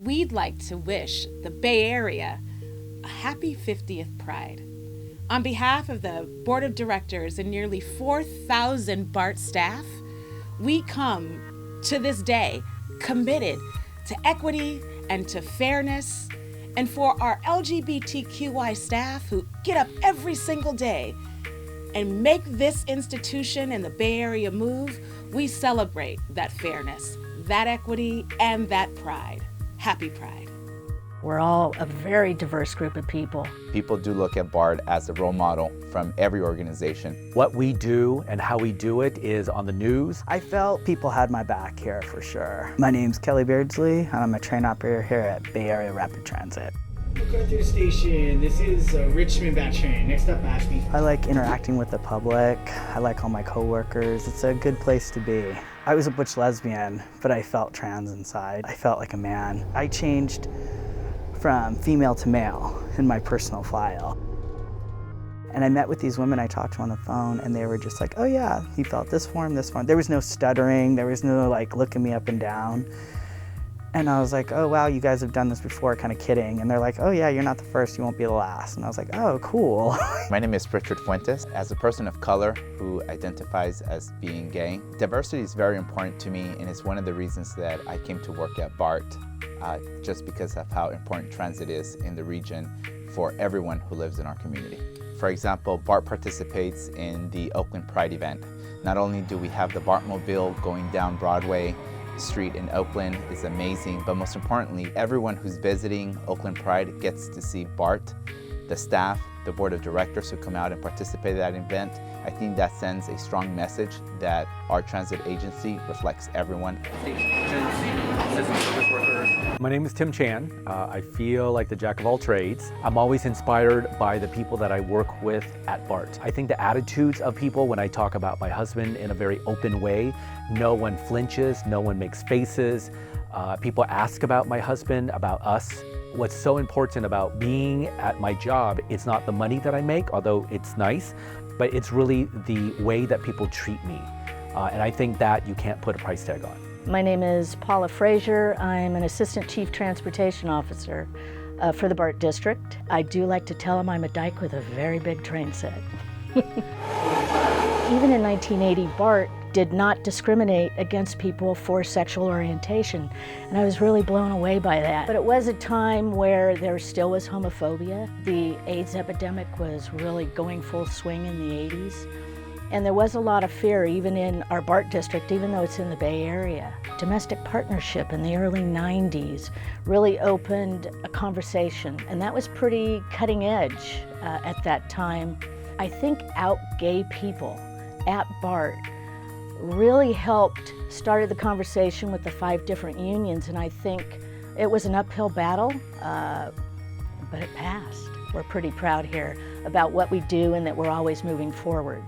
We'd like to wish the Bay Area a happy 50th Pride. On behalf of the Board of Directors and nearly 4,000 BART staff, we come to this day committed to equity and to fairness. And for our LGBTQI staff who get up every single day and make this institution and the Bay Area move, we celebrate that fairness, that equity, and that pride. Happy Pride. We're all a very diverse group of people. People do look at BART as a role model from every organization. What we do and how we do it is on the news. I felt people had my back here for sure. My name's Kelly Beardsley, and I'm a train operator here at Bay Area Rapid Transit. MacArthur Station, this is Richmond Bat Train. Next up, Ashby. I like interacting with the public. I like all my coworkers. It's a good place to be. I was a butch lesbian, but I felt trans inside. I felt like a man. I changed from female to male in my personal file. And I met with these women I talked to on the phone, and they were just like, oh yeah, you felt this form, this form. There was no stuttering, there was no like looking me up and down. And I was like, oh wow, you guys have done this before, kind of kidding. And they're like, oh yeah, you're not the first, you won't be the last. And I was like, oh, cool. My name is Richard Fuentes. As a person of color who identifies as being gay, diversity is very important to me, and it's one of the reasons that I came to work at BART, just because of how important transit is in the region for everyone who lives in our community. For example, BART participates in the Oakland Pride event. Not only do we have the BARTmobile going down Broadway Street in Oakland, is amazing, but most importantly, everyone who's visiting Oakland Pride gets to see BART, the staff, the board of directors who come out and participate in that event. I think that sends a strong message that our transit agency reflects everyone. My name is Tim Chan. I feel like the jack of all trades. I'm always inspired by the people that I work with at BART. I think the attitudes of people when I talk about my husband in a very open way, no one flinches, no one makes faces. People ask about my husband, about us. What's so important about being at my job, it's not the money that I make, although it's nice, but it's really the way that people treat me. And I think that you can't put a price tag on. My name is Paula Frazier. I'm an Assistant Chief Transportation Officer for the BART District. I do like to tell them I'm a dyke with a very big train set. Even in 1980, BART did not discriminate against people for sexual orientation, and I was really blown away by that. But it was a time where there still was homophobia. The AIDS epidemic was really going full swing in the 80s. And there was a lot of fear even in our BART district, even though it's in the Bay Area. Domestic partnership in the early 90s really opened a conversation, and that was pretty cutting edge at that time. I think out gay people at BART really helped started the conversation with the 5 different unions, and I think it was an uphill battle, but it passed. We're pretty proud here about what we do and that we're always moving forward.